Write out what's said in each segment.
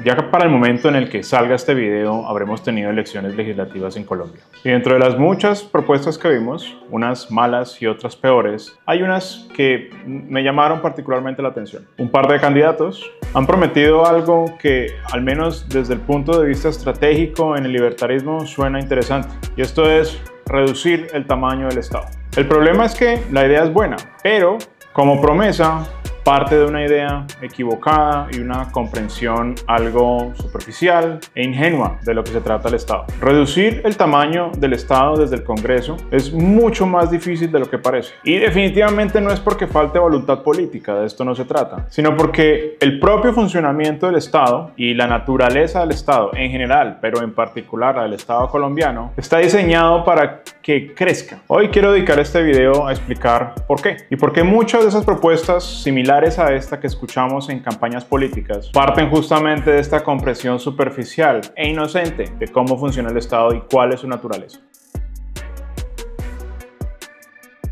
Ya que para el momento en el que salga este video habremos tenido elecciones legislativas en Colombia. Y dentro de las muchas propuestas que vimos, unas malas y otras peores, hay unas que me llamaron particularmente la atención. Un par de candidatos han prometido algo que, al menos desde el punto de vista estratégico en el libertarismo, suena interesante. Y esto es reducir el tamaño del Estado. El problema es que la idea es buena, pero como promesa parte de una idea equivocada y una comprensión algo superficial e ingenua de lo que se trata el Estado. Reducir el tamaño del Estado desde el Congreso es mucho más difícil de lo que parece. Y definitivamente no es porque falte voluntad política, de esto no se trata, sino porque el propio funcionamiento del Estado y la naturaleza del Estado en general, pero en particular la del Estado colombiano, está diseñado para que crezca. Hoy quiero dedicar este video a explicar por qué. Y por qué muchas de esas propuestas similares a esta que escuchamos en campañas políticas parten justamente de esta comprensión superficial e inocente de cómo funciona el Estado y cuál es su naturaleza.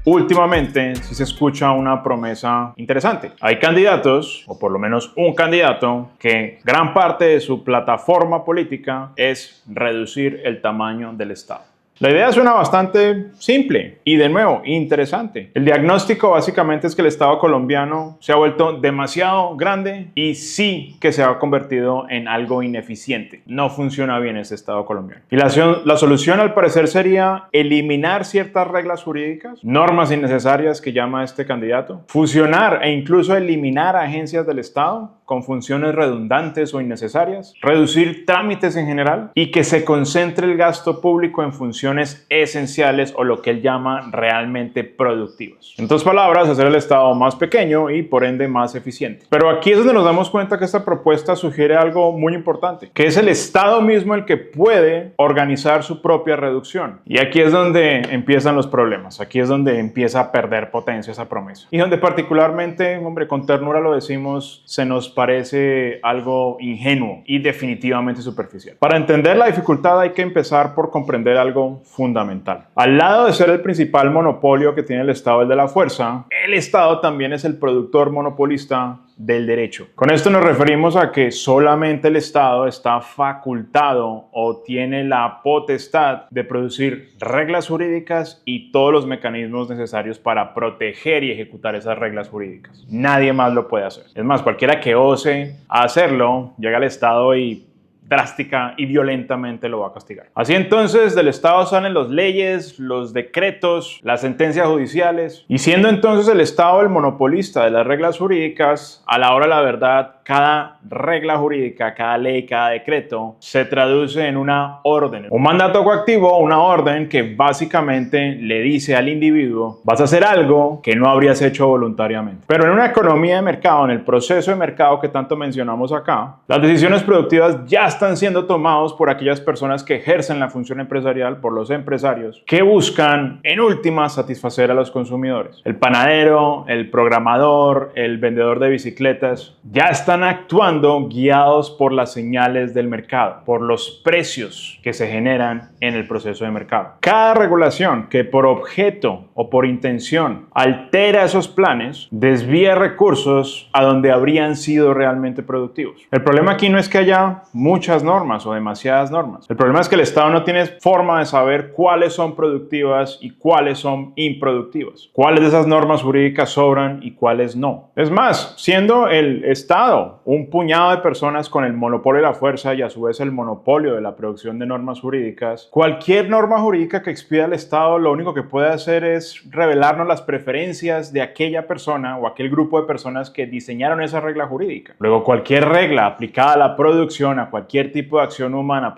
Últimamente sí se escucha una promesa interesante. Hay candidatos, o por lo menos un candidato, que gran parte de su plataforma política es reducir el tamaño del Estado. La idea suena bastante simple y, de nuevo, interesante. El diagnóstico básicamente es que el Estado colombiano se ha vuelto demasiado grande y sí que se ha convertido en algo ineficiente. No funciona bien ese Estado colombiano. Y la solución, al parecer, sería eliminar ciertas reglas jurídicas, normas innecesarias que llama este candidato, fusionar e incluso eliminar agencias del Estado con funciones redundantes o innecesarias, reducir trámites en general y que se concentre el gasto público en funciones esenciales o lo que él llama realmente productivas. En otras palabras, hacer el Estado más pequeño y por ende más eficiente. Pero aquí es donde nos damos cuenta que esta propuesta sugiere algo muy importante, que es el Estado mismo el que puede organizar su propia reducción. Y aquí es donde empiezan los problemas, aquí es donde empieza a perder potencia esa promesa. Y donde particularmente, hombre, con ternura lo decimos, se nos parece algo ingenuo y definitivamente superficial. Para entender la dificultad hay que empezar por comprender algo fundamental. Al lado de ser el principal monopolio que tiene el Estado, el de la fuerza, el Estado también es el productor monopolista del derecho. Con esto nos referimos a que solamente el Estado está facultado o tiene la potestad de producir reglas jurídicas y todos los mecanismos necesarios para proteger y ejecutar esas reglas jurídicas. Nadie más lo puede hacer. Es más, cualquiera que ose a hacerlo, llega al Estado y drástica y violentamente lo va a castigar. Así entonces del Estado salen las leyes, los decretos, las sentencias judiciales, y siendo entonces el Estado el monopolista de las reglas jurídicas, a la hora de la verdad, cada regla jurídica, cada ley, cada decreto se traduce en una orden, un mandato coactivo, una orden que básicamente le dice al individuo: vas a hacer algo que no habrías hecho voluntariamente. Pero en una economía de mercado, en el proceso de mercado que tanto mencionamos acá, las decisiones productivas ya están siendo tomados por aquellas personas que ejercen la función empresarial, por los empresarios, que buscan en última satisfacer a los consumidores. El panadero, el programador, el vendedor de bicicletas, ya están actuando guiados por las señales del mercado, por los precios que se generan en el proceso de mercado. Cada regulación que por objeto o por intención altera esos planes, desvía recursos a donde habrían sido realmente productivos. El problema aquí no es que haya muchas normas o demasiadas normas. El problema es que el Estado no tiene forma de saber cuáles son productivas y cuáles son improductivas. Cuáles de esas normas jurídicas sobran y cuáles no. Es más, siendo el Estado un puñado de personas con el monopolio de la fuerza y a su vez el monopolio de la producción de normas jurídicas, cualquier norma jurídica que expida el Estado lo único que puede hacer es revelarnos las preferencias de aquella persona o aquel grupo de personas que diseñaron esa regla jurídica. Luego, cualquier regla aplicada a la producción, a cualquier tipo de acción humana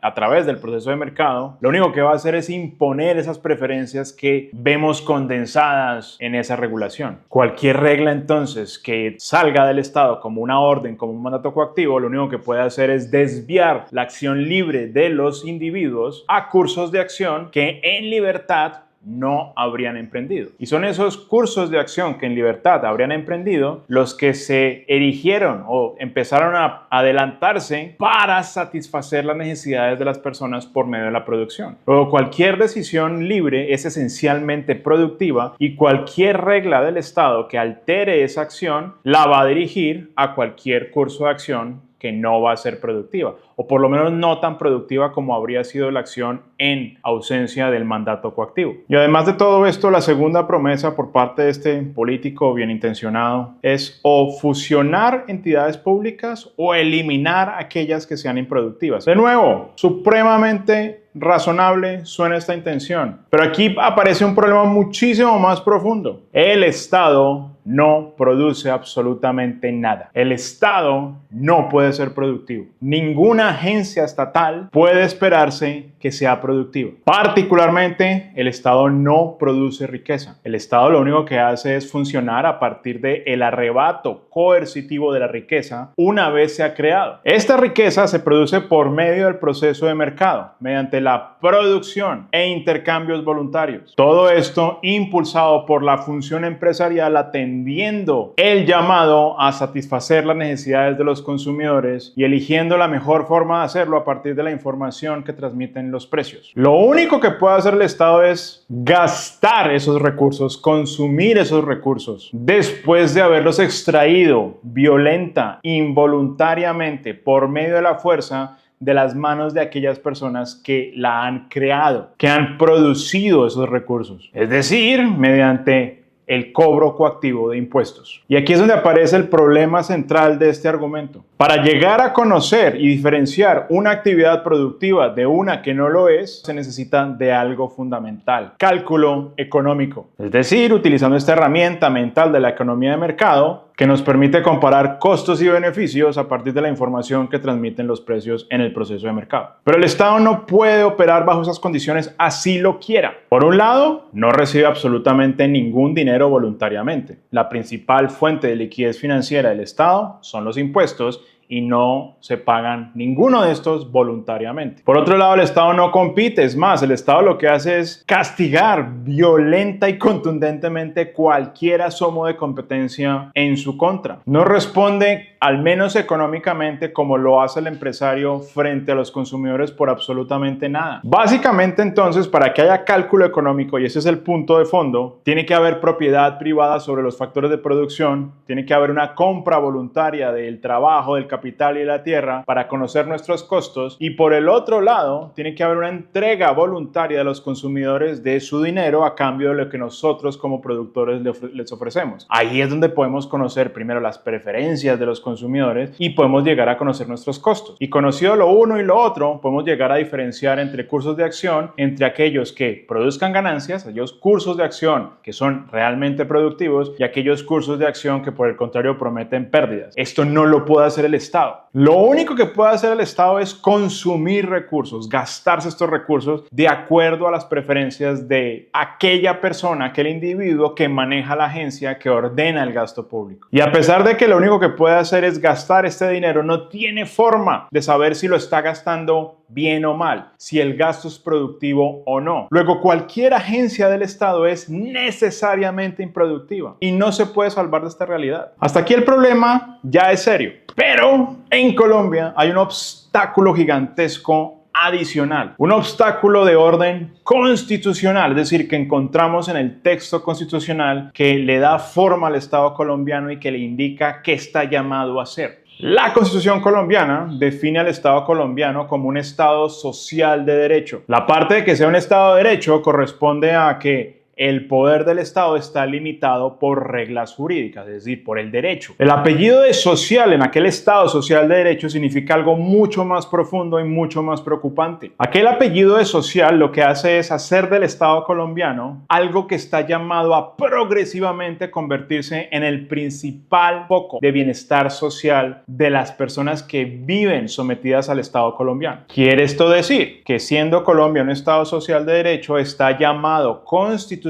a través del proceso de mercado, lo único que va a hacer es imponer esas preferencias que vemos condensadas en esa regulación. Cualquier regla entonces que salga del Estado como una orden, como un mandato coactivo, lo único que puede hacer es desviar la acción libre de los individuos a cursos de acción que en libertad no habrían emprendido. Y son esos cursos de acción que en libertad habrían emprendido los que se erigieron o empezaron a adelantarse para satisfacer las necesidades de las personas por medio de la producción. Luego, cualquier decisión libre es esencialmente productiva y cualquier regla del Estado que altere esa acción la va a dirigir a cualquier curso de acción que no va a ser productiva, o por lo menos no tan productiva como habría sido la acción en ausencia del mandato coactivo. Y además de todo esto, la segunda promesa por parte de este político bien intencionado es o fusionar entidades públicas o eliminar aquellas que sean improductivas. De nuevo, supremamente razonable suena esta intención, pero aquí aparece un problema muchísimo más profundo. El Estado no produce absolutamente nada. El Estado no puede ser productivo. Ninguna agencia estatal puede esperarse que sea productiva. Particularmente, el Estado no produce riqueza. El Estado lo único que hace es funcionar a partir del arrebato coercitivo de la riqueza una vez se ha creado. Esta riqueza se produce por medio del proceso de mercado, mediante la producción e intercambios voluntarios. Todo esto impulsado por la función empresarial atendiendo el llamado a satisfacer las necesidades de los consumidores y eligiendo la mejor forma de hacerlo a partir de la información que transmiten los precios. Lo único que puede hacer el Estado es gastar esos recursos, consumir esos recursos, después de haberlos extraído violenta, involuntariamente, por medio de la fuerza de las manos de aquellas personas que la han creado, que han producido esos recursos. Es decir, mediante el cobro coactivo de impuestos. Y aquí es donde aparece el problema central de este argumento. Para llegar a conocer y diferenciar una actividad productiva de una que no lo es, se necesita de algo fundamental: cálculo económico. Es decir, utilizando esta herramienta mental de la economía de mercado, que nos permite comparar costos y beneficios a partir de la información que transmiten los precios en el proceso de mercado. Pero el Estado no puede operar bajo esas condiciones así lo quiera. Por un lado, no recibe absolutamente ningún dinero voluntariamente. La principal fuente de liquidez financiera del Estado son los impuestos, y no se pagan ninguno de estos voluntariamente. Por otro lado, el Estado no compite, es más, el Estado lo que hace es castigar violenta y contundentemente cualquier asomo de competencia en su contra. No responde, al menos económicamente, como lo hace el empresario frente a los consumidores por absolutamente nada. Básicamente, entonces, para que haya cálculo económico, y ese es el punto de fondo, tiene que haber propiedad privada sobre los factores de producción, tiene que haber una compra voluntaria del trabajo, del capital y de la tierra para conocer nuestros costos, y por el otro lado tiene que haber una entrega voluntaria de los consumidores de su dinero a cambio de lo que nosotros como productores les ofrecemos. Ahí es donde podemos conocer primero las preferencias de los consumidores y podemos llegar a conocer nuestros costos. Y conocido lo uno y lo otro, podemos llegar a diferenciar entre cursos de acción, entre aquellos que produzcan ganancias, aquellos cursos de acción que son realmente productivos y aquellos cursos de acción que por el contrario prometen pérdidas. Esto no lo puede hacer el Estado. Lo único que puede hacer el Estado es consumir recursos, gastarse estos recursos de acuerdo a las preferencias de aquella persona, aquel individuo que maneja la agencia que ordena el gasto público. Y a pesar de que lo único que puede hacer es gastar este dinero, no tiene forma de saber si lo está gastando bien o mal, si el gasto es productivo o no. Luego, cualquier agencia del Estado es necesariamente improductiva y no se puede salvar de esta realidad. Hasta aquí el problema ya es serio. Pero en Colombia hay un obstáculo gigantesco adicional, un obstáculo de orden constitucional, es decir, que encontramos en el texto constitucional que le da forma al Estado colombiano y que le indica qué está llamado a hacer. La Constitución colombiana define al Estado colombiano como un Estado social de derecho. La parte de que sea un Estado de derecho corresponde a que el poder del Estado está limitado por reglas jurídicas, es decir, por el derecho. El apellido de social en aquel Estado social de derecho significa algo mucho más profundo y mucho más preocupante. Aquel apellido de social lo que hace es hacer del Estado colombiano algo que está llamado a progresivamente convertirse en el principal foco de bienestar social de las personas que viven sometidas al Estado colombiano. ¿Quiere esto decir que siendo Colombia un Estado social de derecho está llamado constitucionalmente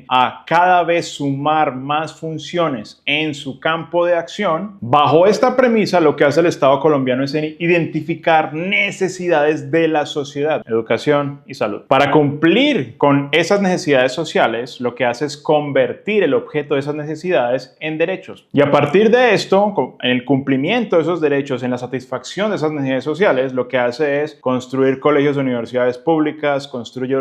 a cada vez sumar más funciones en su campo de acción? Bajo esta premisa, lo que hace el Estado colombiano es identificar necesidades de la sociedad, educación y salud. Para cumplir con esas necesidades sociales, lo que hace es convertir el objeto de esas necesidades en derechos. Y a partir de esto, en el cumplimiento de esos derechos, en la satisfacción de esas necesidades sociales, lo que hace es construir colegios y universidades públicas, construir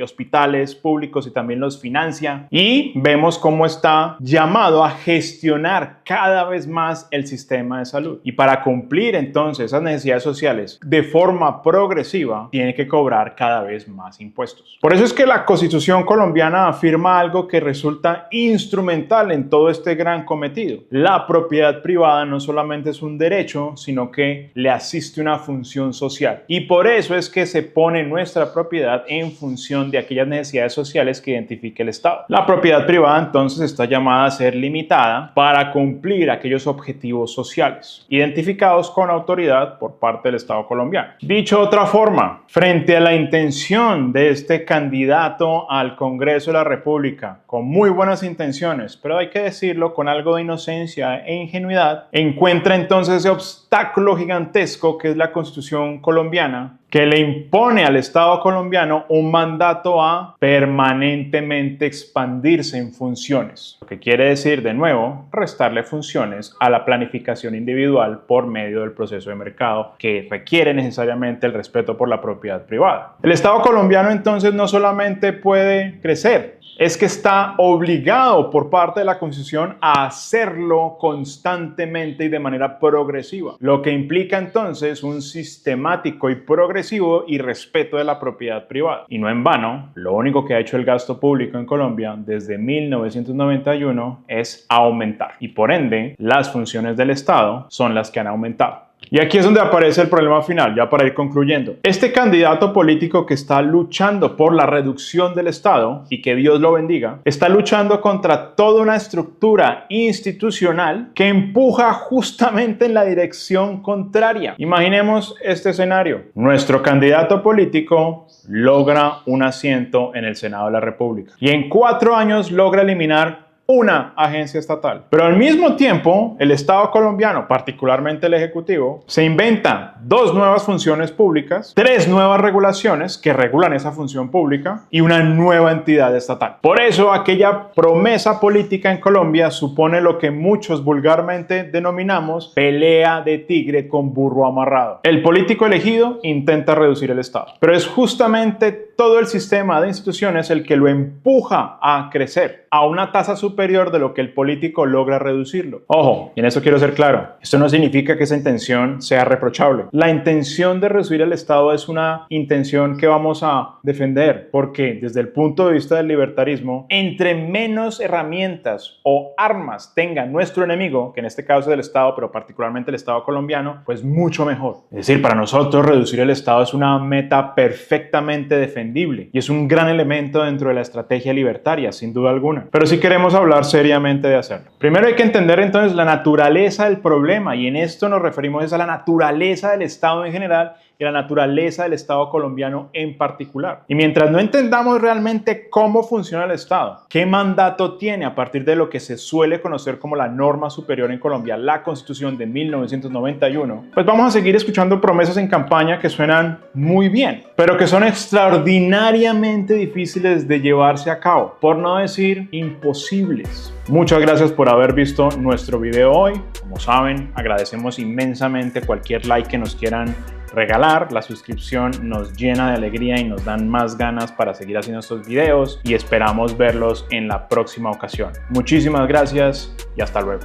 hospitales públicos, públicos y también los financia. Y vemos cómo está llamado a gestionar cada vez más el sistema de salud. Y para cumplir entonces esas necesidades sociales de forma progresiva, tiene que cobrar cada vez más impuestos. Por eso es que la Constitución colombiana afirma algo que resulta instrumental en todo este gran cometido. La propiedad privada no solamente es un derecho, sino que le asiste una función social. Y por eso es que se pone nuestra propiedad en función de aquellas necesidades sociales que identifique el Estado. La propiedad privada entonces está llamada a ser limitada para cumplir aquellos objetivos sociales identificados con autoridad por parte del Estado colombiano. Dicho de otra forma, frente a la intención de este candidato al Congreso de la República, con muy buenas intenciones, pero hay que decirlo con algo de inocencia e ingenuidad, encuentra entonces ese obstáculo gigantesco que es la Constitución colombiana, que le impone al Estado colombiano un mandato a permanentemente expandirse en funciones. Lo que quiere decir, de nuevo, restarle funciones a la planificación individual por medio del proceso de mercado que requiere necesariamente el respeto por la propiedad privada. El Estado colombiano entonces no solamente puede crecer, es que está obligado por parte de la Constitución a hacerlo constantemente y de manera progresiva, lo que implica entonces un sistemático y progresivo y respeto de la propiedad privada. Y no en vano, lo único que ha hecho el gasto público en Colombia desde 1991 es aumentar, y por ende las funciones del Estado son las que han aumentado. Y aquí es donde aparece el problema final, ya para ir concluyendo. Este candidato político que está luchando por la reducción del Estado, y que Dios lo bendiga, está luchando contra toda una estructura institucional que empuja justamente en la dirección contraria. Imaginemos este escenario. Nuestro candidato político logra un asiento en el Senado de la República y en 4 años logra eliminar una agencia estatal. Pero al mismo tiempo, el Estado colombiano, particularmente el Ejecutivo, se inventa 2 nuevas funciones públicas, 3 nuevas regulaciones que regulan esa función pública y una nueva entidad estatal. Por eso, aquella promesa política en Colombia supone lo que muchos vulgarmente denominamos pelea de tigre con burro amarrado. El político elegido intenta reducir el Estado, pero es justamente todo el sistema de instituciones el que lo empuja a crecer a una tasa superior de lo que el político logra reducirlo. Ojo, y en eso quiero ser claro, esto no significa que esa intención sea reprochable. La intención de reducir el Estado es una intención que vamos a defender, porque desde el punto de vista del libertarismo, entre menos herramientas o armas tenga nuestro enemigo, que en este caso es el Estado, pero particularmente el Estado colombiano, pues mucho mejor. Es decir, para nosotros reducir el Estado es una meta perfectamente defendible y es un gran elemento dentro de la estrategia libertaria, sin duda alguna. Pero si queremos hablar seriamente de hacerlo. Primero hay que entender entonces la naturaleza del problema, y en esto nos referimos a la naturaleza del Estado en general y la naturaleza del Estado colombiano en particular. Y mientras no entendamos realmente cómo funciona el Estado, qué mandato tiene a partir de lo que se suele conocer como la norma superior en Colombia, la Constitución de 1991, pues vamos a seguir escuchando promesas en campaña que suenan muy bien, pero que son extraordinariamente difíciles de llevarse a cabo, por no decir imposibles. Muchas gracias por haber visto nuestro video hoy. Como saben, agradecemos inmensamente cualquier like que nos quieran regalar. La suscripción nos llena de alegría y nos dan más ganas para seguir haciendo estos videos, y esperamos verlos en la próxima ocasión. Muchísimas gracias y hasta luego.